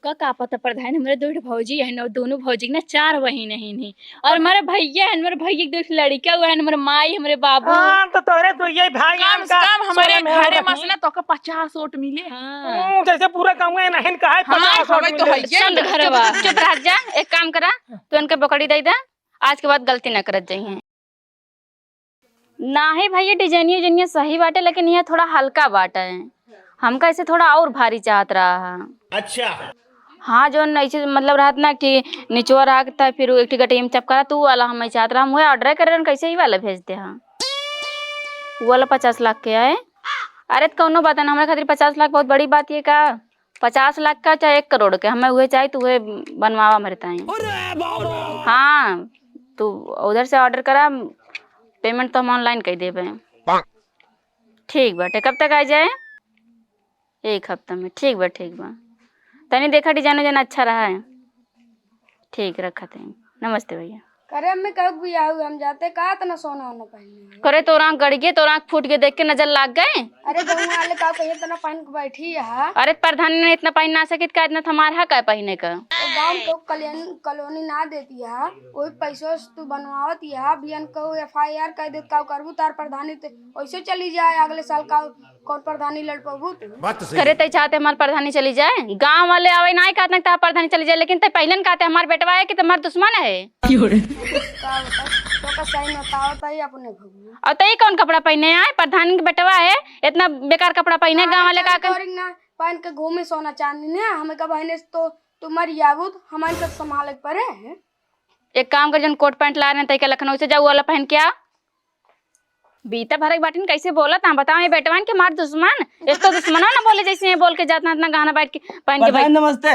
का पता प्रधान हमारे दो भौजी है और दोनों भौजी ना 4 बहिन है और हमारे भैया है, हमारे भैया के 2 लड़का हुआ है, हमारे माई हमारे बाबू। हाँ तो तोरे तो ये भाई कम से कम हमारे घरे मसला तो का 50 वोट मिले। हाँ जैसे पूरा गाँव है नहन का है 50 वोट हमें तो मिले। है ये चल घरवा चुप रह जा। एक काम करा तू इनके बकड़ी दे दे, आज के बाद गलती ना करत जाइए। ना ही भैया डिजाइनिया सही बाटे, लेकिन यह थोड़ा हल्का बाटा है, हमका इसे थोड़ा और भारी चाहत रहा है। अच्छा हाँ जो ऐसे मतलब रहत ना कि निचवा रखता है फिर एक ठी गटीम चपकरा तू वाला हम चाहत रहा, हम ऑर्डर करे कैसे ही वाला भेज दे। हाँ वो वाला 50 लाख के है। अरे तो कौनो बात ना, हमारे खातिर 50 लाख बहुत बड़ी बात है का। 50 लाख का चाहे 1 करोड़ के हमें हुए चाहिए तो हुए बनवावा मेरे ताई। हाँ तू उधर से ऑर्डर करा, पेमेंट तो हम ऑनलाइन कर देबे। ठीक बाटे, कब तक आ जाए? 1 हफ्ता में। ठीक बा तनी देखा डिजाइन अच्छा रहा है। ठीक रखा थे। नमस्ते भैया। करे हमें कब भी आऊ हम जाते का तना सोना होना पहने। करे तोरा गड़ गए, तोरा फूट के देख के नजर लग गए। अरे गाँव वाले का कहिए तना पहन के बैठी है। अरे प्रधान ने इतना पहन ना सकित का, इतना थमार का पहने का। तो गाँव को कॉलोनी ना देती है, वही पैसों से तू बनवावत है। बियन को FIR कर दे का करबू तार प्रधानी वैसे चली जाए अगले साल का कौन प्रधानी लड़ पाबू तू। करे ते चाहते हमारे प्रधानी चली जाए, गांव वाले आवे ना कहते ना प्रधानी चली जाए, लेकिन ते पहले न कहते हमारे बेटवा है कि तुम्हारा दुश्मन है। तो का सही बतावत है अपने भगवान। और तई कौन कपड़ा पहने आए? प्रधानी के बेटवा है, इतना बेकार कपड़ा पहने गांव वाले का ना पहन के घूमे सोना चांदी ने हमें का बहने तो तुम्हारी याबूत हमारे साथ संभाले पड़े हैं। एक काम कर, जन कोट पैंट ला रहे तई लखनऊ से जाऊ वाला पहन के आ। बीता भरक बाटिन कैसे बोला था बताओ, ये बेटवान के मार दुश्मन इसको दुश्मन ना बोले जैसे ये बोल के जाता इतना गहना बैठ के पहन के। नमस्ते।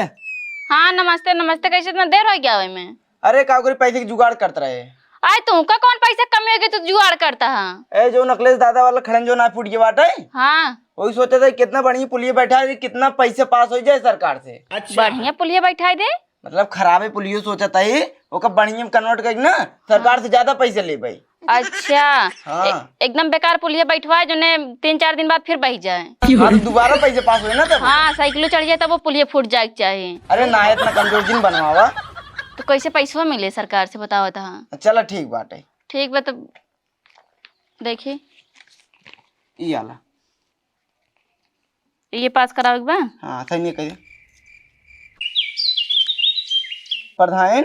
हाँ नमस्ते नमस्ते। कैसे इतना देर हो गया में? अरे का पैसे की जुगाड़ करता रहे। आए तू का कौन पैसा कमी हो गई तू जुगाड़ करता है? ए जो नकलेस दादा वाला खड़न जो ना फूट के बाटे। हाँ वही सोचा था कितना बढ़िया पुलिया बैठा है, कितना पैसे पास हो जाए सरकार से। बढ़िया पुलिया बैठा दे, मतलब खराबे पुलियो सोचा था ही ओका बढ़िया में कन्वर्ट कर ना सरकार से ज्यादा पैसे ले भाई। अच्छा हाँ। एकदम बेकार पुलिया बैठवा जो 3-4 दिन बाद फिर बह जाए। और दोबारा पैसे पास हुए ना तब। हाँ साइकिलो चढ़ जाए तब वो पुलिया फूट जाए चाहिए। अरे ना इतना कमजोर दिन बनवावा तो कैसे पैसा मिले सरकार से बताओ था? चलो ठीक बात है। ठीक बा तो देखिए ई आला ये पास कराओ बा। हाँ सही नहीं कहिए प्रधान।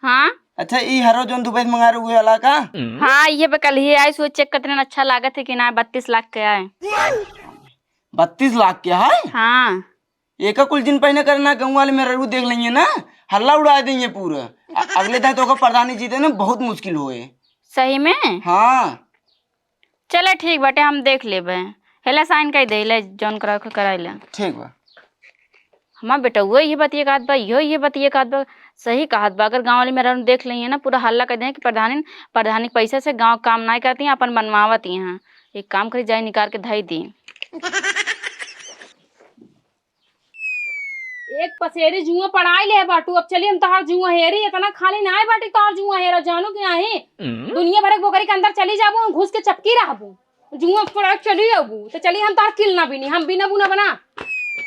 हाँ अच्छा ई हरो जोन दुबई से मंगा रहे हुए वाला का। हाँ ये पे कल ही आए सो चेक करते अच्छा लागत है कि ना। 32 लाख के आए। 32 लाख के है। हाँ एक कुल दिन पहले करना गाँव वाले मेरा रू देख लेंगे ना, हल्ला उड़ा देंगे पूरा। अगले दिन तो प्रधानी जीते ना बहुत मुश्किल हुए। सही में? हाँ चले ठीक बाटे हम देख लेबे। हेला साइन कर दे ले जॉन करा के कराइला। ठीक बा। हमार बेटा वो ये बतिए कहत बा, ये बतिए कहत बा। सही कहत बा। अगर गाँव वाले मेरा देख लेंगे ना पूरा हल्ला कर दें कि प्रधानी पैसे से गाँव काम नहीं करती हैं, अपन बनवावत हैं। एक काम करी जाए निकाल के धाई दी। एक पसेरी जुआ पढ़ाई ले बाटू, अब चलिए हम तहार जुआ हेरी इतना खाली ना बाटी तहार जुआ हेरा जानू कि आहे दुनिया भर के बोकरी के अंदर चली जाबू, हम घुस के चपकी रहबू, जुआ पढ़ा चली आबू। तो चलिए हम तहार किल ना बिनी, हम बिना बुना बना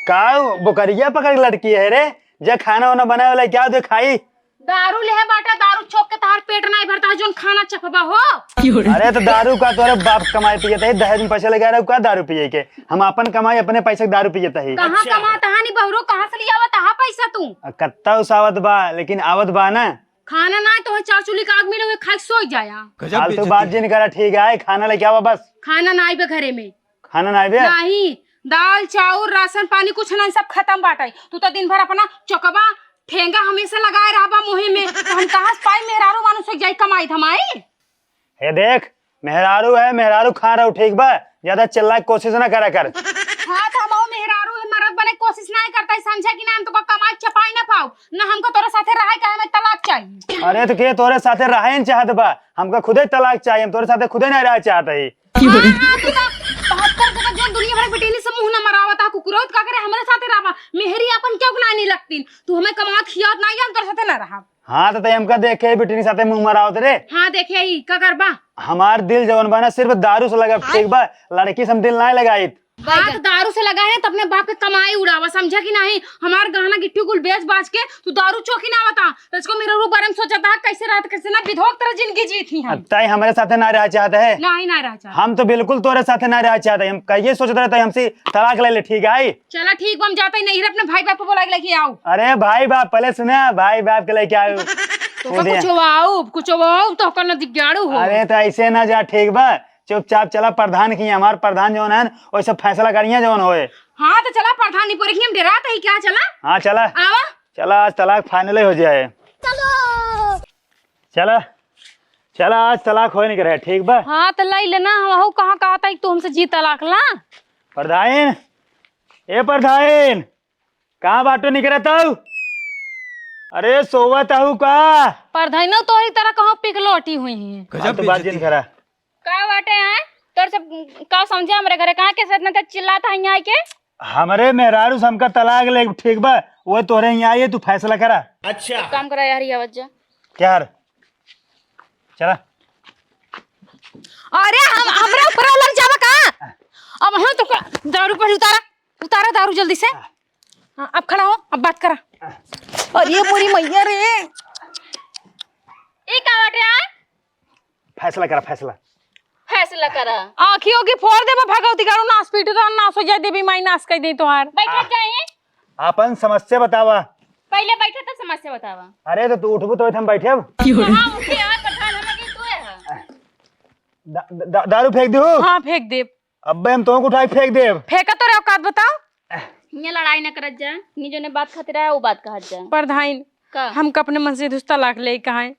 का बोकरिया पकड़ लड़की है रे जे खाना वाना बनाए वाला क्या दे खाई। दारू ले बाटा, दारू छोक के तहार पेट नहीं भरता है जोन खाना चपबा हो। अरे तो दारू का तोरे बाप कमाई पिए थे, दहेज में पैसा लगा रहे का दारू पिए के। हम अपन कमाई अपने पैसे दारू पिए थे। कहाँ कमाता है नी बहरो, कहाँ से लिया आवत पैसा तू? कत्ता उसावत बा लेकिन आवत बा ना। खाना ना तो चार चूल्ही का आग मिले हुए खा सो जाया। फालतू बात जिन करा। ठीक है खाना लेके आवा बस। खाना ना आइबे घरे में, खाना ना आइबे नहीं दाल चाउर राशन पानी कुछ नहीं, सब खत्म बाटे। तू तो दिन भर अपना चौकबा ठेंगा हमेशा लगाए रहबा मुहे में, तो हम कहाँ से पाई मेहरारू मानुस से जाई कमाई धमाई। हे देख मेहरारू है, मेहरारू खा रहा हूँ ठीक बा, ज्यादा चिल्ला के कोशिश ना करा कर। हाँ तो हम मेहरारू है मरद बने कोशिश नहीं करता है, समझे कि ना? हम तो कमाई चपाई ना पाऊ ना, हमको तोरे साथे रहे का हमें तलाक चाहिए। अरे तो के तोरे साथे रहे न चाहत बा, हमका खुदे तलाक चाहिए, हम तोरे साथे खुदे नहीं रह चाहते ही। 72 जगह जो दुनिया भर बेटेली से मुंह न मरावता कुकुरौत का करे हमारे साथे रहबा। मेहरी अपन क्यों नहीं लगती? तू हमें कमात खियात नहीं, हम तोरे साथे ना रहा। हाँ तो हमका देखे बेटी साथे मुंह मरावत रे। हाँ देखे ही का करबा। हमार दिल जवन बना सिर्फ दारू से लगा ठीक बा, लड़की से हम दिल नहीं लगाई। बात दारू से लगा है तो अपने बाप के कमाई उड़ावा, समझा कि नहीं? हमार गहना गिट्टी कुल बेच बाच के तू दारू चौकी ना बता। तो इसको मेरे रूप बारे में सोचा था कैसे रात कैसे ना विधोक तरह जिंदगी जी थी हम। ताई हमारे साथ ना रह चाहते है? नहीं ना रह चाह। हम तो बिल्कुल तोरे साथ ना रह चाहते, हम कहिए सोचते रहते हमसे तलाक ले ले, ठीक है? चला ठीक बम जाता ही नहीं, अपने भाई बाप को बोला के लेके आओ। अरे भाई बाप पहले सुना, भाई बाप के लेके आयो। तो कुछ वाओ तो करना दिगाड़ू हो। अरे तो ऐसे ना जा, ठीक बा? चुपचाप चला प्रधान की, हमार प्रधान जो है वो सब फैसला करिए जो होए। हाँ तो चला प्रधानी पर हम डरा ही क्या, चला हाँ चला आवा। चला, आज तलाक फाइनल हो जाए। चला चला, आज तलाक हो नहीं करे, ठीक बा? हाँ तो लाई लेना, हम कहाँ कहा था तू हमसे जी तलाक ला। प्रधान, ए प्रधान, कहाँ बाटो नहीं करे तू? अरे सोवत हूँ का? प्रधान तो ही तरह कहाँ पिघलोटी हुई है। तो बात जिन करा का बाटे हैं तोर सब का समझे हमरे घरे कहां के साथ न चिल्लाता है यहाँ के? हमरे मेहरारू से हमका तलाक ले, ठीक बा? वो तोरे यहाँ आई है, तू फैसला करा। अच्छा काम करा यार, ये आवाज क्या हर? चला। अरे हम हमरा ऊपर लग जावा का? अब हम तो दारू पर उतारा दारू जल्दी से। हाँ, अब खड़ा हो, अब बात करा। अरे पूरी मैया रे, ई का बाटे हैं? फैसला करा, फैसला करा। आँखियों की फोड़ दे भगवती करू, नाश पीट तो नाश हो जाए, देवी माई नाश कर दे तोहार। बैठे जाए, अपन समस्या बतावा। पहले बैठे तो समस्या बतावा। अरे तो तू उठबो तो हम बैठे अब। हां उठे यार, प्रधान हमें के तू है। दारू फेंक दू? हाँ फेंक दे। अब हम तुमको उठाई फेंक दे। फेंका तो रे, औकात बताओ। ये लड़ाई न करत जा, निजो ने बात खातिर है वो बात कहत जा। प्रधान का हमको अपने मन से दुस्ता लाख ले कहा है।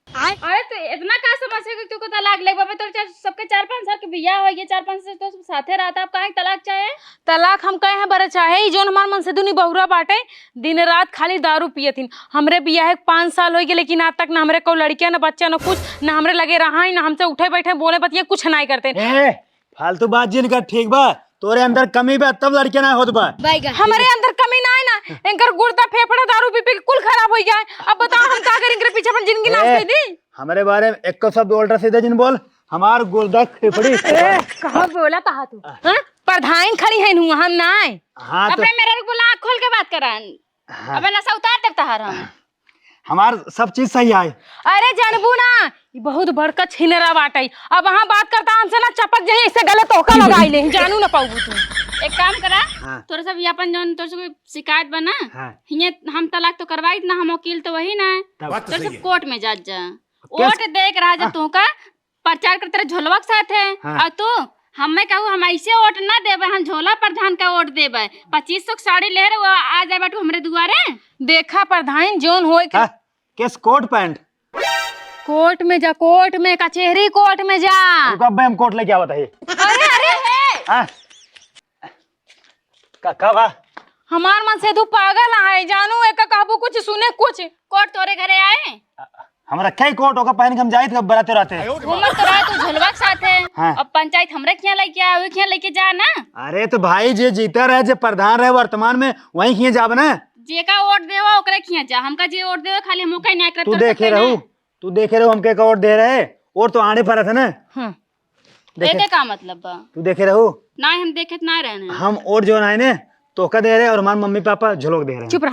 अरे तो इतना का समस्या कि तू को तलाक ले बाबा? तो सबके 4-5 साल के बियाह हो गए, 4-5 साल तो सब साथे रहता, अब काहे तलाक चाहे? तलाक हम कहे हैं बड़े चाहे जो हमार मन से दुनी बहुरा बाटे, दिन रात खाली दारू पिए थी। हमरे बियाह 5 साल हो गए, लेकिन आज तक ना हमरे को लड़कियां ना बच्चा ना कुछ, ना हमरे लगे रहा ना हमसे उठे बैठे बोले बतिया कुछ नहीं करते। फालतू बात जिन कर, ठीक बा? तोरे अंदर कमी बा तब लड़कियां ना होत बा। हमारे अंदर कमी ना है ना, इनकर गुर्दा फेफड़ा दारू पी पी कुल खराब हो गया है। अब बताओ हम क्या करें, इनके पीछे अपन जिंदगी नाश कर दी। हमारे बारे में एक शब्द उल्टा सीधा जिन बोल, हमार गुर्दा फेफड़ी। कहाँ बोला कहा तू? हाँ? प्रधान खड़ी है नु, हम ना है। हाँ तो अपने मेरे को बोला आँख खोल के बात करा। अबे नशा उतार देब तहार हम। हमार सब चीज सही है। अरे जानबू ना, ये बहुत बड़का छिनरा बाटे। अब वहाँ बात करता हमसे ना चपक जाए, इससे गलत होकर लगाई ले, जानू ना पाऊ तू। एक काम करा, हाँ। तोरे सब अपन जौन तोरे सब शिकायत बना, हाँ। हिये हम तलाक तो करवाई ना, हम वकील तो वही ना है। तोरे सब कोर्ट में जा जा, वोट देख रहा जा, तू का प्रचार करते रहे झोलवा के साथ है। हाँ। और तू हमें कहू हम ऐसे वोट ना देबे, हम झोला प्रधान का वोट देबे। 2500 साड़ी ले रहे, वो आ जाए बाटू हमरे दुआरे। देखा प्रधान जोन होए के केस कोट पैंट कोर्ट में जा, कोर्ट में कचहरी कोर्ट में जा। कब हम कोर्ट लेके आवत है? अरे अरे हाँ कब आ? हमार मन से तू पागल है, जानू एक काबू कुछ सुने कुछ। कोर्ट तोरे घरे आए, हम रखे ही कोट होकर पहन के हम जाए थे, बराते रहते। घूमत तो रहा तू झोलवा के साथ है। हाँ। अब पंचायत हमरे खिया लेके आए, वही खिया लेके जा ना। अरे तो भाई जे जीता रहे, जे प्रधान रहे वर्तमान में, वही खिए जाब ना। जे का वोट देवा ओकरे खिया जा, हमका जे वोट देवा खाली हम कहीं नहीं करत। तू देखे रहू हमके का वोट दे रहे, और तो आने पर था ना। देखे का मतलब बा? तू देखे रहू ना हम देखे ना रहने। हम वोट जो है ने तो का दे रहे, और हमारे मम्मी पापा झोलक दे रहे हैं। चुप रह।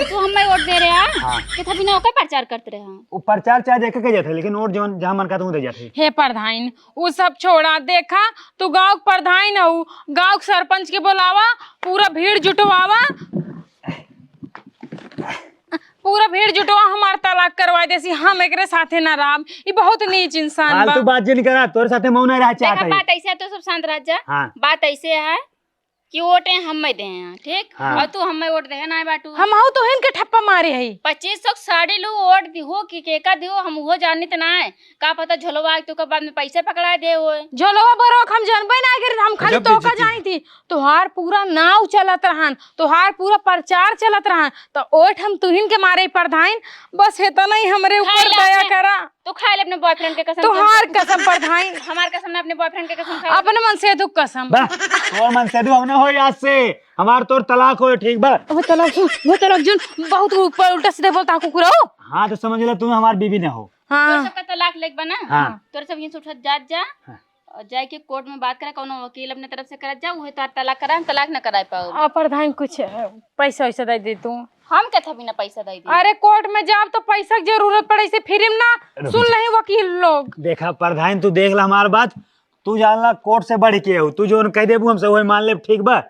तू हमें वोट दे रहे हैं कि था बिना ओकर प्रचार करते रहे। वो प्रचार चाहे देखे के जाते, लेकिन वोट जो जहाँ मन का तू दे जाते। हे प्रधान वो सब छोड़ा, देखा तू गांव के प्रधान हो, गांव के सरपंच के बुलावा, पूरा भीड़ जुटवावा, पूरा भीड़ जुटवा, हमार तलाक करवा देसी, हम एकरे साथे ना राम। ये बहुत नीच इंसान बा। फालतू बात जिन करा, तोरे साथे मौन नहीं रह देखा चाहता है। बात ऐसे है तो सब शांत रह जा। हाँ। बात ऐसे है कि वोटे हमें दे हैं, ठीक? हाँ। और तू हमें वोट दे ना बाटू। हम हो तो इनके ठप्पा मारे है। 2500 साड़ी लो वोट दी हो कि केका दियो, हम वो जाननी तो ना है। का पता झोलवा तो का बाद में पैसे पकड़ा दे होए। झोलवा बरोक हम जानबे ना करे, हम खाली तो का जाई थी। तोहार पूरा नाव चलत रहन, तोहार पूरा प्रचार चलत रहन, तो ओठ हम तुहिन के मारे प्रधान। बस हेता नहीं हमरे ऊपर दया करा। तू खा ले अपने बॉयफ्रेंड के कसम। तोहार कसम प्रधान, हमार कसम ना, अपने बॉयफ्रेंड के कसम खा। अपने मन से तू कसम। बा तोर मन से हमने हो आज से हमार तोर तलाक हो, ठीक बा? वो तलाक जोन बहुत ऊपर उल्टा सीधा बोलता कुकुरा हो। हाँ तो समझ ले, तुम हमारी बीवी न हो। हाँ तोर सबका तलाक लेक बना। हाँ। तोर सब ये उठत जात जा। और जाके कोर्ट में बात करा, कोनो वकील अपने तरफ से करा जाऊ है तो तलाक करा, तलाक न कराए पाओ। आ प्रधान कुछ पैसा वैसा दे दे तू। हम क्या था बिना पैसा दे दी? अरे कोर्ट में जाब तो पैसा की जरूरत पड़े से फिर ना सुन नहीं वकील लोग। देखा प्रधान, तू देख ला हमार बात, तू जानला कोर्ट से बढ़ के हो, तू जो कह देबू हमसे वही मान ले, ठीक बा?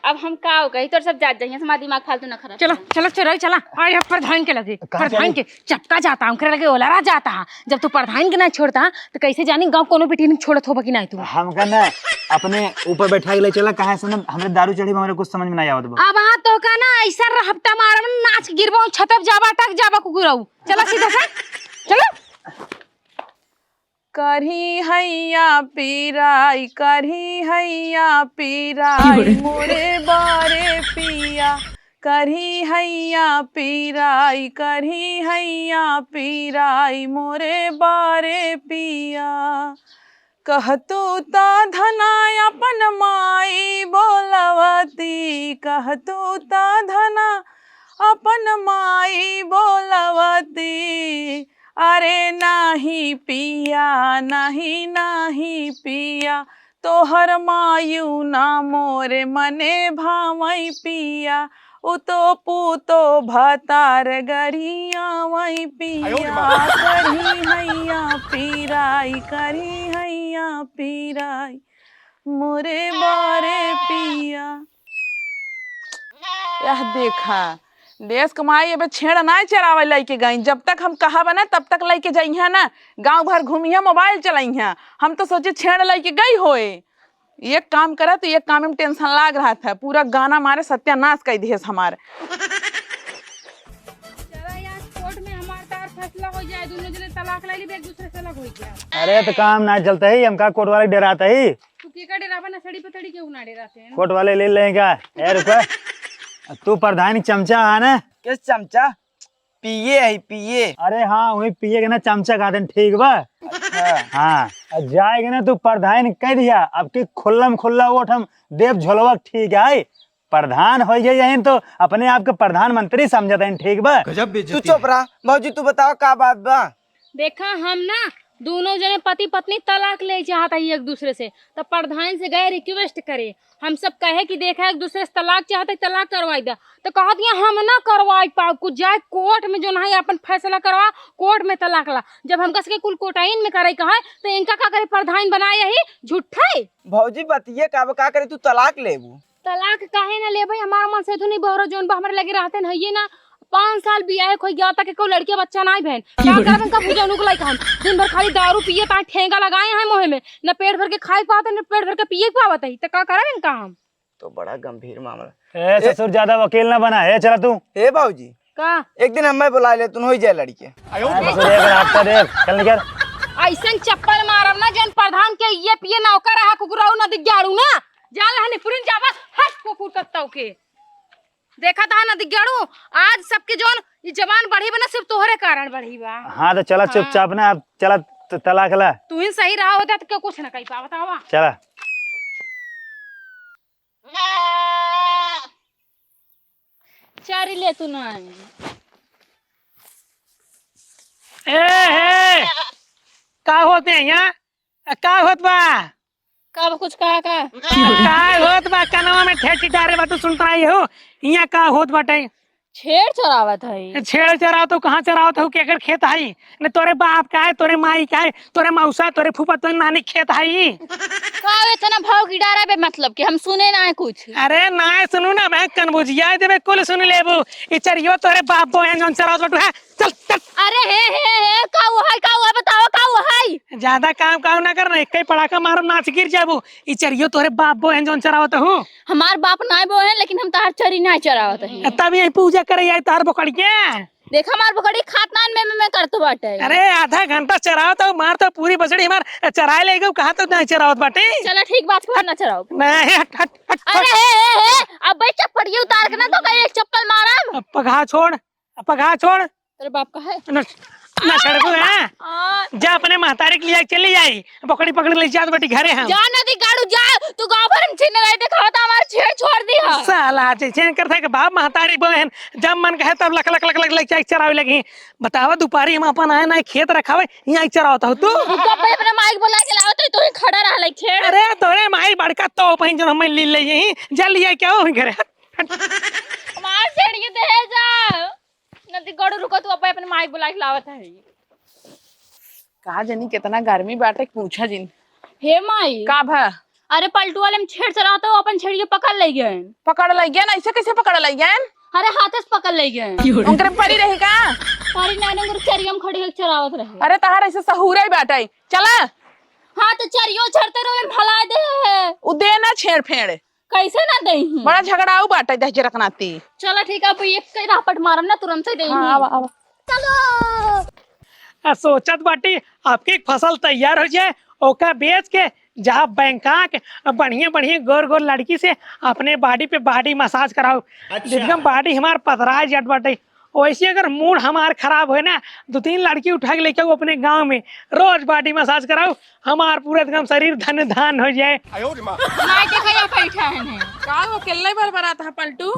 अब हम का हो गई तो सब जात जाइए, हमारा दिमाग फालतू ना खराब। चलो चलो चलो चला। अरे प्रधान के लगे, प्रधान के चपका जाता हूँ, लगे ओलरा जाता है। जब तू प्रधान के ना छोड़ता तो कैसे जानी गाँव कोनो बेटी नहीं छोड़त होगा कि नहीं तू। हम कहना अपने ऊपर बैठा के ले चला, कहाँ से ना हमें दारू चढ़ी, हमें कुछ समझ में नहीं आवत बा। अब हाँ तो का ना ऐसा रहपटा मारम नाच गिरबो छतप जाबा टक जाबा कुकुराऊ। चला सीधा से चलो। करही हैया पीराई, करही हैया पीराई मोरे बारे पिया, करही हैया पीराई, करही हैया पीराई मोरे बारे पिया। कहतू ता धना अपन माई बोलवती, कहतू ता धना अपन माई बोलवती। अरे नाही पिया, नाही नाही पिया, तोहर मायू ना मोरे मने भावई पिया। उतो पूतो भतार गरिया वही पिया, करही हैया पीराई, करही हैया पीराई मोरे बारे पिया। यह देखा देश कमाई अब छेड़ ना चरावे लेके गई, जब तक हम कहा बना तब तक लेके जाइए ना, गांव भर घूमिया मोबाइल चलाइए। हम तो सोचे छेड़ लेके गई होए, ये काम करा तो ये काम में टेंशन लाग रहा था, पूरा गाना मारे सत्यानाश कर दिए हमारे। कोर्ट में हमार तार फैसला हो जाए, दोनों जने तलाक ले ली, एक दूसरे से अलग हो गया। अरे तो काम ना चलता ही, हम का कोर्ट वाले डराता ही। तू के का डरावा ना सड़ी पतड़ी क्यों ना डराते हैं? कोर्ट वाले ले लेंगे क्या? रुको, तू प्रधान चमचा है ना? किस चमचा? पिए है पिए। अरे हाँ वही पिए के ना चमचा खाते, ठीक बा? हाँ जाएगा ना तू प्रधान कह दिया, अब की खुल्लम खुल्ला वोट हम देव झोलवा, ठीक है? प्रधान हो गए तो अपने आप के प्रधानमंत्री समझते हैं, ठीक बा? तू चुप रहा भौजी, तू बताओ का बात बा? देखा हम ना दोनों जने पति पत्नी तलाक ले चाहता है एक दूसरे से, तो प्रधान से गए रिक्वेस्ट करे, हम सब कहे कि देखा एक दूसरे से तलाक चाहते तलाक करवाई दे, तो कहा दिया हम ना करवाई पाओ, कुछ जाए कोर्ट में जो नहीं अपन फैसला करवा, कोर्ट में तलाक ला। जब हम कस के कुल कोटाइन में करे कहा तो इनका का करे प्रधान बनाया ही झूठा है। भौजी बतिए का करे तू तलाक लेबू? तलाक काहे ना ले भाई, हमारा मन से नहीं बहरो जोन बा हमारे लगे रहते हैं ये ना 5 साल बियाह कोई गया था कि कोई लड़के बच्चा नहीं बहन क्या करन का पूजा नुक लाइक हम दिन भर खाली दारू पिए ता ठेंगा लगाए हैं मोहे में, न पेट भर के खाए पाते न पेट भर के पिए पावत है, तो का करन इनका हम? तो बड़ा गंभीर मामला। ए ससुर ज्यादा वकील ना बना है, चला तू। ए भौजी का एक दिन हमें बुला ले, तू हो जाए लड़के। ससुर एक रास्ता देख, चल निकल। ऐसन चप्पल मारब ना जन प्रधान के ये पिए नौकर रहा कुकुराऊ ना दिग्गाड़ू ना जाल हने पुरिन जावा हट कुकुर कत्ताऊ के देखा था ना दिग्गाड़ू। आज सबके जोन ये जवान बढ़ी बना सिर्फ तोहरे कारण बढ़ी बा। हाँ तो चला चुपचाप ना, अब चला तलाक ला। तू ही सही रहा होता तो क्या कुछ ना कही पावत हवा। चला चारी ले तू ना ए का होते हैं यहाँ? का होत बा? का कुछ कहा का का होत बा? कनवा में ठेठी डारे बा, तू सुनता ही हो? यहाँ का होत बाटे? छेड़ चरावत है। छेड़ चराव तो कहाँ चराव तो केकर खेत है? न तोरे बाप का है, तोरे माई का है, तोरे मौसा, तोरे फूफा, तोरे नानी खेत है। का इतना भाव की डारा बे, मतलब कि हम सुने ना है कुछ। अरे ना सुनू ना, मैं कनबुझिया देबे कुल सुन लेबू। ई चरियो तोरे बाप बो हैं जोन चराव बटू है। चल चल। अरे हे का हुआ बताओ का हुआ है? ज्यादा काम काम ना करना, एक ही पड़ाका मारो नाच गिर जाबू। ई चरियो तोरे बाप बो हैं जोन चरावत हूँ। हमार बाप ना बो है, लेकिन हम तार चरी ना चरावत है। तब यही पूजा करे आई तार बोकड़िया। देखा हमार बकड़ी खातनान में करतो बाटे। अरे आधा घंटा चराओ तो मार तो पूरी बछड़ी हमार चराए ले गई, कहा तो नहीं चरावत बाटे। चलो ठीक बात को ना चराओ। नहीं हट हट हट। अरे हे अब भाई चप्पड़िए उतार के ना तो कहीं एक चप्पल मारम। पगा छोड़, पगा छोड़। तेरे बाप का है? ना छड़को है जा अपने महतारी के लिए चली आई पकड़ी पकड़ी ले जात बेटी घरे हम जा नदी गाड़ू जा तू गांव भर में छीन रहे देखा तो हमार छेड़ छोड़ दी है साला चेंज करता के बाप महतारी बहन जब मन कहे तब luck luck luck luck luck चाय चरावे लगी बतावा दोपहरी हम अपन आए ना खेत रखावे यहाँ चरावता हो तू तो अपने माइक बुला के लाओ तो ही खड़ा रह ले छेड़ अरे तोरे माई बड़का तो पहिन जो हम ले ले यही जल लिया क्या हो घरे हमार छेड़ के दे जा नदी गाड़ू रुको तू अपने माइक बुला के लावत है कहा जनी कितना गर्मी बाटे पूछा जिन हे माई का भा अरे पलटू वाले में छेड़ चढ़ा तो अपन छेड़ के पकड़ ले गए पकड़ लग गया ना ऐसे कैसे पकड़ लग गया अरे हाथ से पकड़ ले गए उनके परी रहेगा सारी नानी उनके चरिया में खड़ी होकर चरावत रहे अरे तहार ऐसे सहूरे ही बाटे चला हाँ तो चरियो छड़ते रहे फला दे उ दे ना छेड़ फेड़ कैसे ना दे बड़ा झगड़ाऊ बाटे दहजे रखनाती चलो ठीक है अब एक कई रापट मारम ना तुरंत ही दे हाँ आवा आवा चलो सोचत बाटी आपकी फसल तैयार हो जाए ओका बेच के जहाँ बैंकाक बढ़िया बढ़िया गोर गोर लड़की से अपने बॉडी पे बॉडी मसाज कराओ एकदम बॉडी हमार पतरा जट बाटे वैसे अगर मूड हमार खराब हो ना 2-3 लड़की उठा के लेके आओ अपने गांव में रोज बॉडी मसाज कराओ हमार पूरा एकदम शरीर धन धान हो जाए माई देखा या बैठा है ने का वो केल्ले भर बरात है पलटू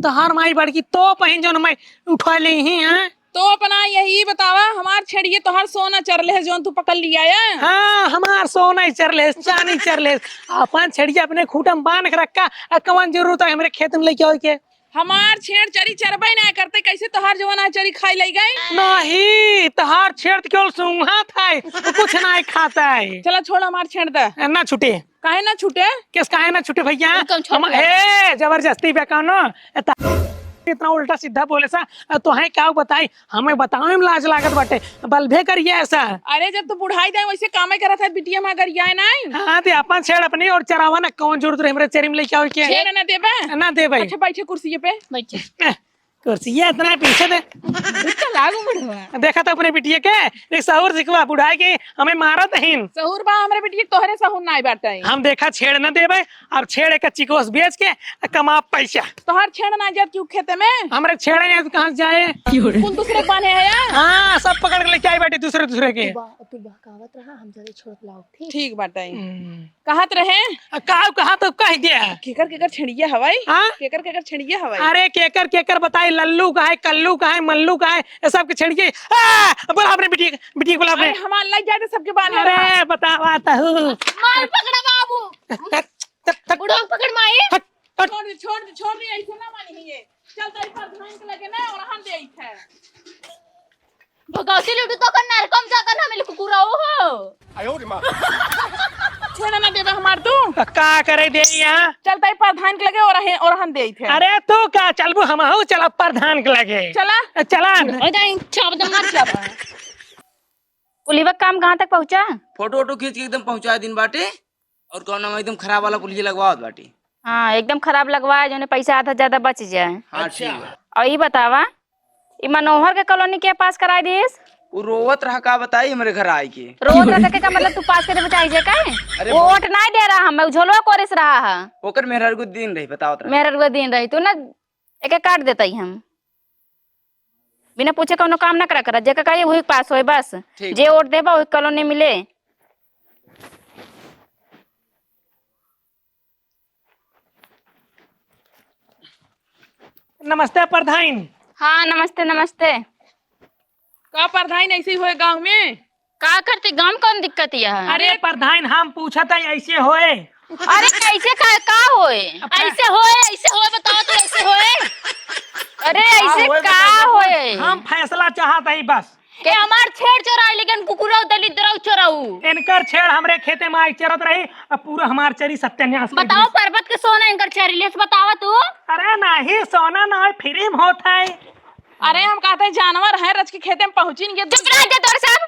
तहार माई बड़की तो पहिन जो मैं उठा ले ही हैं तो अपना यही बतावा हमार छेड़िए तोहर सोना चरले है जोन तू पकड़ लिया है हाँ हमार सोना चरले चांदी चरले अपन छेड़िया अपने खूटा में बांध के रखा कौन जरूरत है हमारे खेत में लेके आओ के हमार छेड़ चरी चरबे ना करते कैसे तोहार जवाना चरी खाई ले गई नहीं तहार छेड़ केवल सूंघा था कुछ नहीं खाता है चला छोड़ हमार छेड़ दे ना छुटे काहे ना छूटे किस काहे ना छुटे भैया कम छोड़ हम जबरदस्ती पे कौनो इतना उल्टा सीधा बोले सा तो है क्या बताई हमें बताओ में लाज लागत बाटे बलभे करिए ऐसा अरे जब तू बुढ़ाई दे वैसे काम करा था बिटिया में अगर याय नहीं हाँ ते अपन छेड़ अपनी और चरावा ना कौन जरूरत है हमरे चेरी में लेके आओ के छेड़ ना देबे ना दे भाई अच्छा बैठे कुर्सी पे बच्चे कुर्सी इतना पीछे दे इसका लागू बढ़वा देखा तो अपने बिटिया के एक सहूर सिखवा बुढ़ाई के हमें मारत हिन सहूर बा हमरे बिटिया तोहरे सहूर ना बाटे हम देखा छेड़ न देवे अब छेड़ एक चिकोस बेच के कमा पैसा तोहर छेड़ ना जात क्यों खेते में हमारे छेड़े नहीं तो कहाँ से जाए कौन दूसरे बाने है यार हाँ सब पकड़ के लेके आई बैठे दूसरे दूसरे के तू बहकावत रहा हम जरे छोड़ लाओ ठीक बाटे कहत रहे कहा तो कह गया केकर केकर छेड़िए हवाई हाँ? केकर केकर छेड़िए हवाई अरे केकर केकर बताई लल्लू का है कल्लू का है मल्लू का है ये सब के छेड़िए बोला अपने बिटिया बोला अपने अरे हमार लग जाते सबके बाने अरे बतावाता हूँ मार पकड़ा बाबू बुढ़ो पकड़ माई छोड़ दे ऐसे ना मानी ये चल तारी पर धान के लगे ना और हम दे आई थे भगावती लूटू तो करना कम जा करना मिल कुकुरा हो छेड़ ना देबे हमार तू का करे दे यहाँ चल तारी पर धान के लगे और हम दे आई थे अरे तू का चलबू हम हूँ चल प्रधान के लगे चला चला चाप दम मार चाप पुलिवा काम कहाँ तक पहुँचा फोटो वोटो खींच के एकदम पहुंचा दिन बाटे और कौन एकदम खराब वाला पुलिस लगवाओ बाटी हाँ एकदम खराब लगवाए जो पैसा आधा ज्यादा बच जाए हाँ ठीक है और ये बतावा ये मनोहर के कॉलोनी के पास करा दिस वो रोवत रहा का बताई हमारे घर आई के रोज रखे का मतलब तू पास करे बचाई जे काहे अरे वो वोट नहीं दे रहा मैं झोलवा कोरिस रहा है ओकर मेहर को दिन रही बताओ तरा मेरे रुआ दिन रही तू ना एक एक काट देता ही हम बिना पूछे कोनो काम ना करा कर जेका कहिए वही पास होए बस ठीक। जे वोट देबा वही कॉलोनी मिले नमस्ते प्रधान हाँ नमस्ते नमस्ते का प्रधान ऐसे ही हुए गांव में का करते गांव कौन दिक्कत यह अरे प्रधान हम पूछा था ऐसे होए अरे कैसे का होए ऐसे होए बताओ तो ऐसे होए अरे ऐसे का होए हम फैसला चाहत है बस के हमार छेड़ चोराई लेकिन कुकुरा दलित दराउ चोराऊ इनकर छेड़ हमरे खेते में आई चरत रही अब पूरा हमार चरी सत्यानाश कर बताओ पर्वत के सोना इनकर चेरिलेस बतावा तू अरे नहीं सोना ना फ्री में होता है अरे हम कहते हैं जानवर है रच के खेते में पहुंची नहीं चुप रह जा तोर सब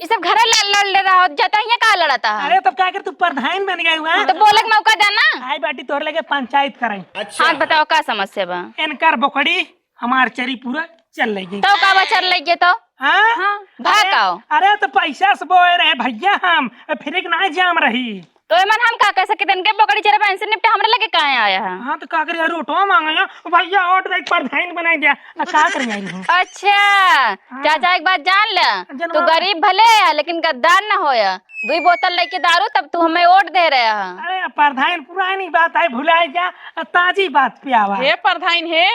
ये सब घरे लड़ ले रहा हो जाता है का लड़ता है अरे तब क्या कर तू प्रधान बन गए हुआ तो बोले के मौका देना आई बाटी तोर लगे पंचायत करें हाँ बताओ का समस्या बा इनकर बोकड़ी हमार चरी पूरा चल लगी तो का बचर लगे तो हाँ भागाओ अरे तो पैसा से बोए रहे भैया हम फिर ना जाम रही तो मन हम का कह सकते इनके बकरी चरे पैसे निपटे हमरे लगे कहाँ आया है। हाँ तो का करे यार ऑटो मांगा या भैया ऑटो एक प्रधान बनाई दिया का कर आई हूं। अच्छा चाचा एक बात जान ले, तू गरीब भले है लेकिन गद्दार न होया। 2 बोतल लेके दारू तब तू हमें वोट दे रहे है। अरे प्रधान पुरानी बात है भुलाए जा, ताजी बात पे आवा। हे प्रधान हे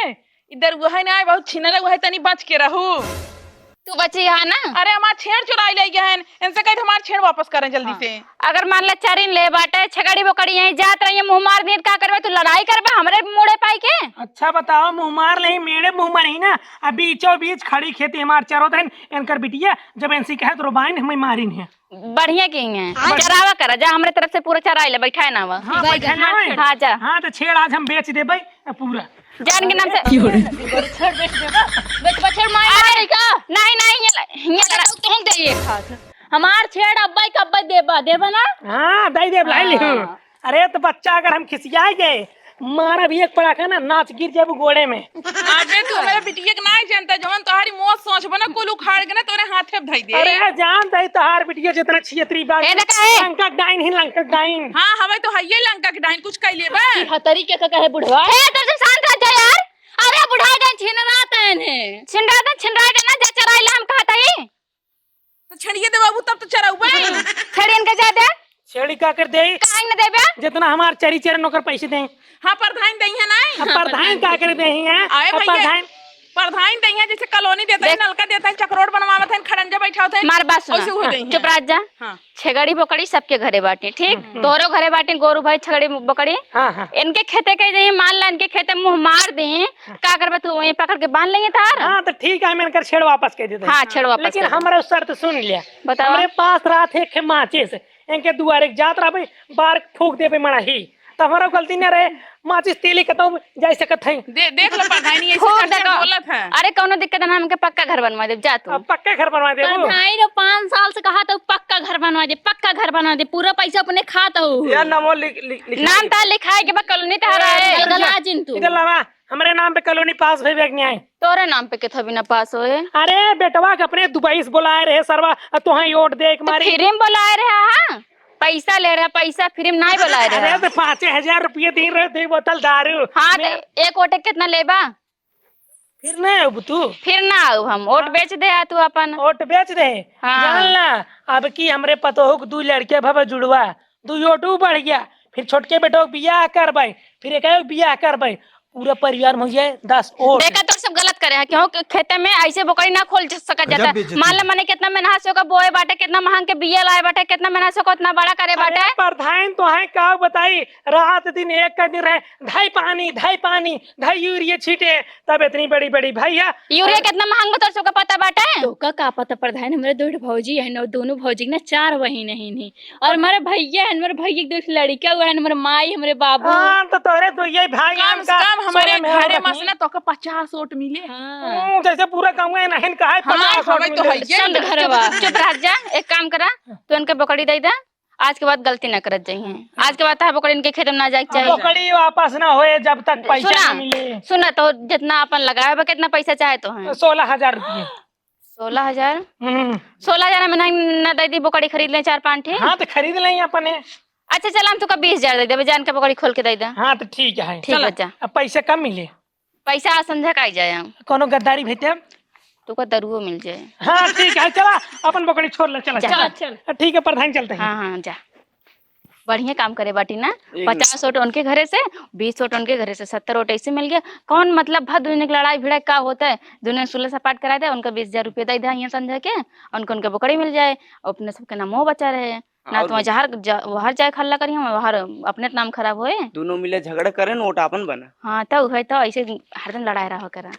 इधर वह ना बहुत छिनले वह तनी बच के रहू। तू बची है ना। अरे हमार छेड़ चुराई ले गया है, इनसे कह हमार छेड़ वापस करें जल्दी से। अगर मान ले चरिन ले बाटे छगड़ी बकड़ी यहीं जात रही मुंह मार दिए का करबे, तू लड़ाई करबे हमरे मुड़े पाई के। अच्छा बताओ मुंह मार नहीं मेरे मुंह में नहीं ना, अब बीचों बीच खड़ी खेती हमार चारों तरफ इनकर बिटिया जब इनसी कहे तो रोबाइन हमें मारिन है। बढ़िया की है चरावा कर जा हमरे तरफ से पूरा चराई ले बैठा है ना वह। हाँ जा। हाँ तो छेड़ आज हम बेच दे भाई पूरा जान के नाम से नहीं हमार छेड़ अब्बाई कब्बा देबा ना। हाँ दई दे लाई लिहूं। अरे तो बच्चा अगर हम खिसिया गए मारा भी एक पड़ाका ना नाच गिर जाए गोड़े में। अबे तू मेरे बिटिया के नहीं जानता जवन तोहारी मौत सोच बना कुल उखाड़ के ना तोरे हाथे में धई दे। अरे जान दई तोहार बिटिया जितना छियतरी बात लंका डाइन ही लंका डाइन। हां हवे तो हइये लंका के डाइन कुछ कह लेबे। हतरी के कहे बुढ़वा हे तो शांत रह जा यार। अरे बुढ़ा जान छिनरा देना जा चराइला हम कहता ही तो छड़िए दे बाबू तब तो चराऊबे। छड़ियन के जा दे छेड़ी का कर दे काहे न देबे जितना हमार चरी चरे नौकर पैसे दें। हां प्रधान दई है नहीं। प्रधान का कर दे हैं आए भैया प्रधान दई है जैसे कॉलोनी देता है नलका देता है चक्रोड बनवावत है खड़ंजा बैठा होता है। मार बात सुन चुप रह जा। हाँ। छगड़ी बकड़ी सबके घरे बाटे ठीक तोरो घरे बाटे गोरू भाई छगड़ी बकड़ी। हाँ। इनके खेते के नहीं मान ला इनके खेते मुंह मार दे का करबे तू वहीं पकड़ के बांध लेंगे तार। हाँ तो ठीक है मैं छेड़ वापस कर देते। हाँ छेड़ वापस लेकिन हमारा शर्त सुन लिया बताओ। हमारे पास रात है माचिस इनके दुआरे जात रहा भाई बार फूक दे मड़ा ही तो हमारा गलती न रहे माचिस तेली कतौ जा सकत है। देख लो प्रधान ऐसे खूब करके देखो। बोलत है। अरे कोनो दिक्कत ना हमके पक्का घर बनवा दे जा तू। अब पक्का घर बनवा दे वो। भाई रो 5 साल से कहा तो पक्का घर बनवा दे पक्का घर बनवा दे पूरा पैसा अपने खाता हो। यार नामो लिख नाम ता लिखाए के बा कॉलोनी तहरा है गलाजिन तू इधर लावा हमारे नाम पे कॉलोनी पास भई बैग नहीं आए। तोरे नाम पे के भी ना पास होए। अरे बेटवा के अपने दुबई से बुलाए रहे सरवा तो ही ओट दे एक मारी फ्री में बुलाए रहे हां पैसा ले रहा पैसा फ्री में नहीं बुलाए रहे। अरे तो 5000 रुपये दे रहे 2 बोतल दारू। हाँ तो एक ओटे कितना लेबा फिर ना अब तू फिर ना आओ हम ओट बेच दे आ तू अपन ओट बेच दे। हाँ। जान ला अब की हमरे पतोह को 2 लड़के भव जुड़वा 2 ओटू बढ़ गया फिर छोटके बेटो बियाह करबै फिर एक बियाह करबै पूरा परिवार में हो जाए 10 ओट। देखा तो सब गलत करे है क्यों खेते में ऐसे बकरी ना खोल सकत जाता। मान ला मने कितना मेहनत से बोए बाटे कितना महंग के बिया लाए बाटे कितना मेहनत से इतना बड़ा करे बाटे। प्रधान तो है का बताई रात दिन एक का दिन रहे धाई पानी धाई यूरिया छीटे तब इतनी बड़ी बड़ी भैया यूरिया कितना महंग बता सबका पता बाटे। तो का पता प्रधान हमारे 2 भौजी है ना दोनों भौजी ना 4 बहन नहीं और हमारे भैया है हमारे भैया के 2 लड़का हुआ है हमारे माई हमारे बाबू। हाँ तो तोरे तो ये भाई कम से कम हमारे घरे मसना तो का 50 ओट मिले। जैसे पूरा गाँव है नहीं कहा 50 ओट तो मिले। चुप रह जा एक काम करा तो इनके बकरी दे दे आज के बाद गलती ना करत जाइए। आज के बाद बकरी इनके खेत में ना जाए चाहिए। बकरी वापस ना होए जब तक पैसा ना मिले। सुना तो जितना अपन लगाए कितना पैसा चाहे तो है 16,000 रुपये। 16,000 16,000 में ना दे दी बकरी खरीद ले 4-5 ठे। हाँ तो खरीद लेंगे अपने। अच्छा चल हम तुका 20,000 दे देबे जान के बकरी खोल के दे दे। हाँ तो ठीक है ठीक बच्चा अब पैसे कम मिले पैसा आज संध्या का जाए हम कोनो गद्दारी भेजे तुका दरुओ मिल जाए। हाँ ठीक है चला अपन बकरी छोड़ ले चला चल ठीक है प्रधान चलते हैं। हाँ जा बढ़िया काम करे बाटी ना 50 ओट उनके घरे से 20 ओट उनके घरे से 70 ओट ऐसे मिल गया। कौन मतलब भर दुनिया की लड़ाई भिड़ाई का होता है दुनिया सुलह सपाट करा दे उनका 20,000 रुपये दे दे संध्या के उनको उनके बकरी मिल जाए अपने सबके नाम बचा रहे ना तो हर जाए खल्ला करी हर अपने नाम खराब होए दोनों मिले झगड़ा करे नोट अपन बना। हाँ तो है तो ऐसे हर दिन लड़ाई रहा करा।